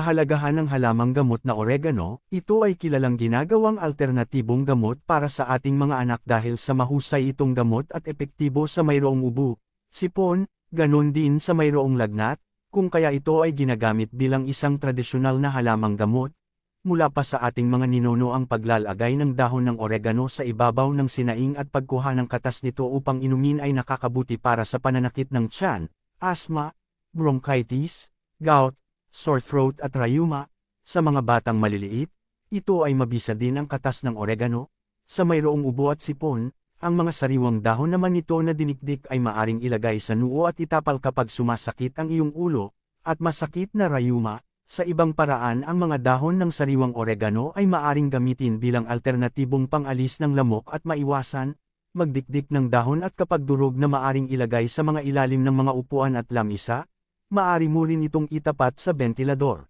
Kahalagahan ng halamang gamot na oregano, ito ay kilalang ginagawang alternatibong gamot para sa ating mga anak dahil sa mahusay itong gamot at epektibo sa mayroong ubo, sipon, ganon din sa mayroong lagnat, kung kaya ito ay ginagamit bilang isang tradisyonal na halamang gamot. Mula pa sa ating mga ninuno ang paglalagay ng dahon ng oregano sa ibabaw ng sinaing at pagkuha ng katas nito upang inumin ay nakakabuti para sa pananakit ng tiyan, asthma, bronchitis, gout, sore throat at rayuma. Sa mga batang maliliit, ito ay mabisa din ang katas ng oregano. Sa mayroong ubo at sipon, ang mga sariwang dahon naman nito na dinikdik ay maaring ilagay sa noo at itapal kapag sumasakit ang iyong ulo, at masakit na rayuma. Sa ibang paraan ang mga dahon ng sariwang oregano ay maaring gamitin bilang alternatibong pangalis ng lamok at maiwasan, magdikdik ng dahon at kapag durog na maaring ilagay sa mga ilalim ng mga upuan at lamisa, maaari mo rin itong itapat sa bentilador.